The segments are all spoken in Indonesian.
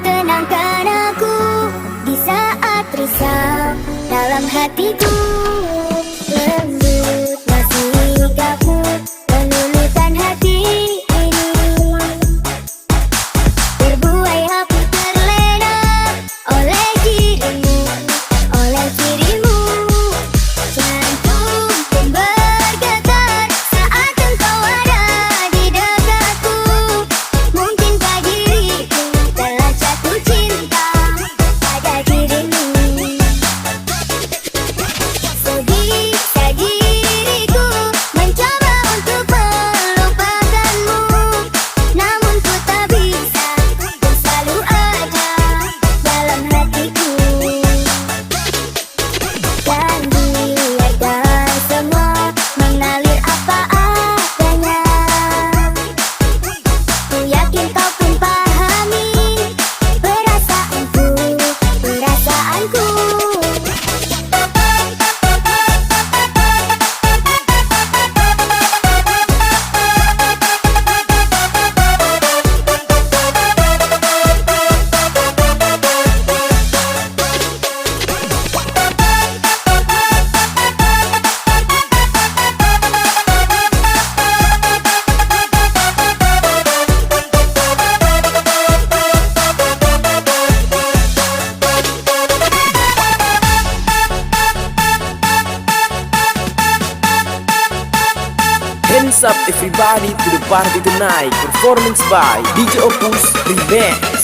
tenangkan aku di saat risau dalam hatiku. Lembut masih kamu meluluhkan hati ini. Terbuai hati terlena oleh dirimu, oleh dirimu. Jantung pun bergetar saat engkau ada di dekatku. Mungkinkah diriku telah jatuh cinta pada dirimu? Sebisa diriku mencoba untuk melupakanmu, namun ku tak bisa, ku selalu ada dalam hatiku. Dan biarkan semua mengalir apa adanya. Ku yakin kau pun pahami perasaanku, perasaanku. Hands up everybody to the party tonight. Performance by DJ Opus Remix.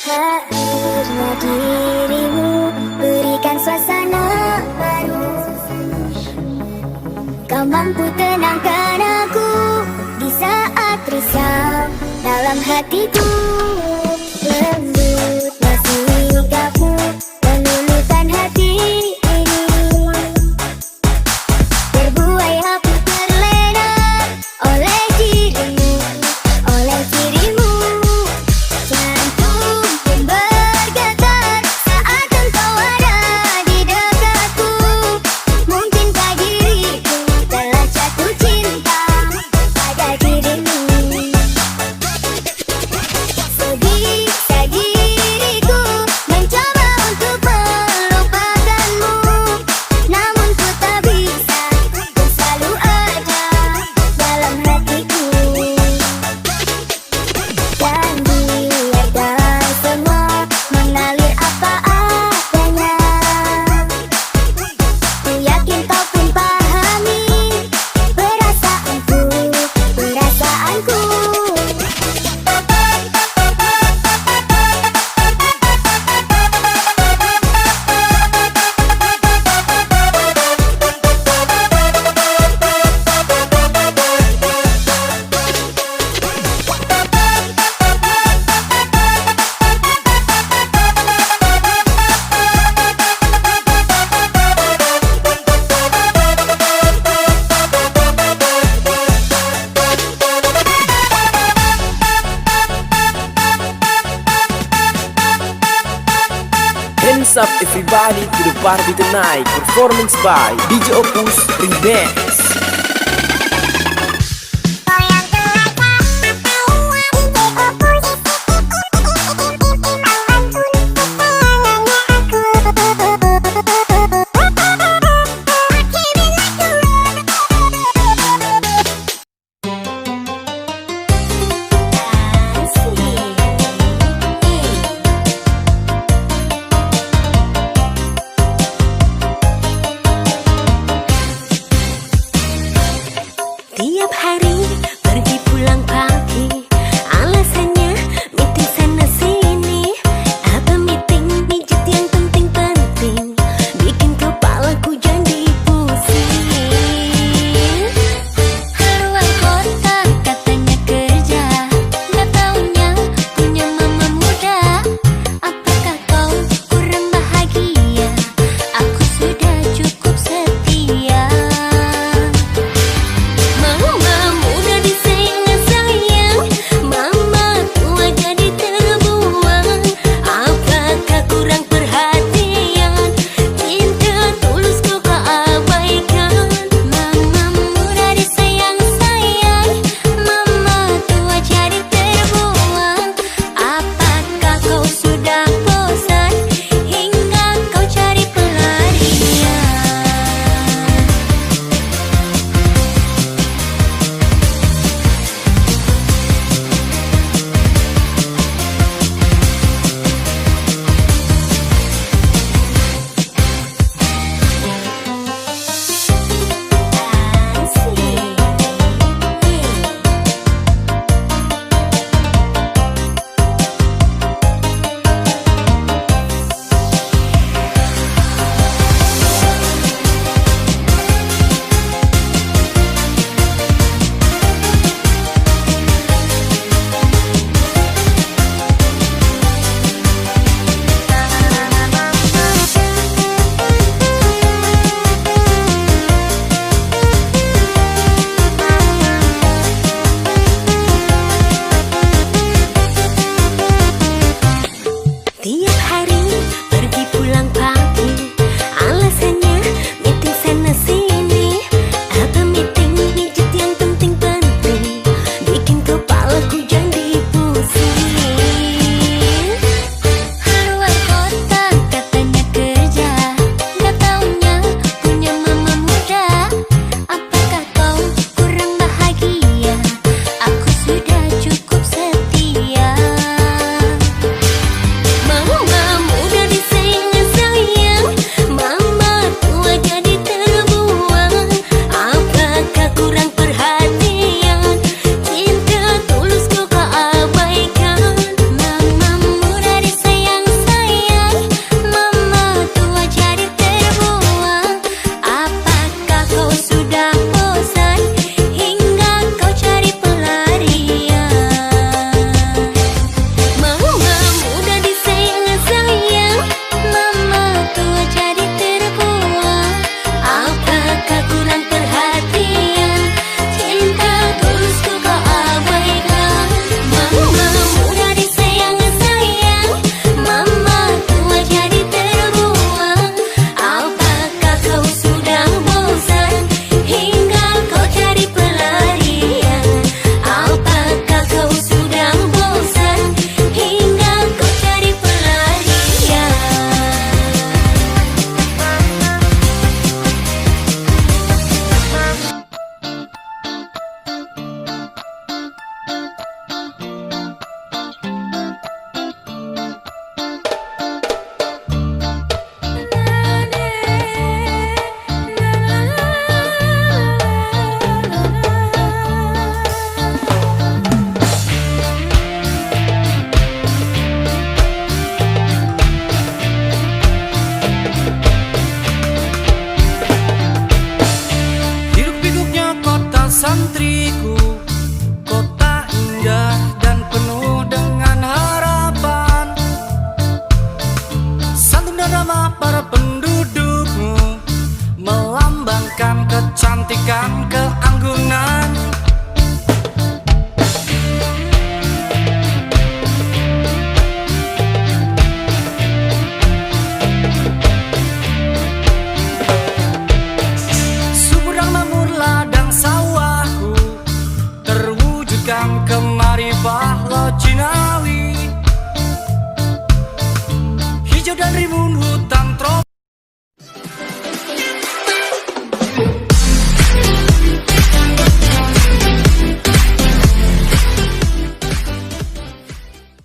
Hadirnya dirimu berikan suasana baru. Kau mampu tenangkan aku di saat risau dalam hatiku. Lembut masih kamu meluluhkan hati ini. Terbuai hati terlena oleh dirimu, oleh dirimu. Jantung pun bergetar saat engkau ada di dekatku. Mungkinkah diriku telah jatuh cinta pada dirimu? Sebisa diriku mencoba untuk melupakanmu, namun ku tak bisa, ku selalu ada dalam hatiku. Dan biarkan semua mengalir apa adanya. Ku yakin kau pun pahami perasaanku, perasaanku. Hands up everybody to the party tonight. Performance by DJ Opus Remix. Tiap hari pergi pulang pagi, alasannya meeting sana sini. Apa meeting midget yang penting-penting, bikin kepalaku jadi pusing. Haruan kota datang kemari Bahlo Cinawi, hijau dan rimbun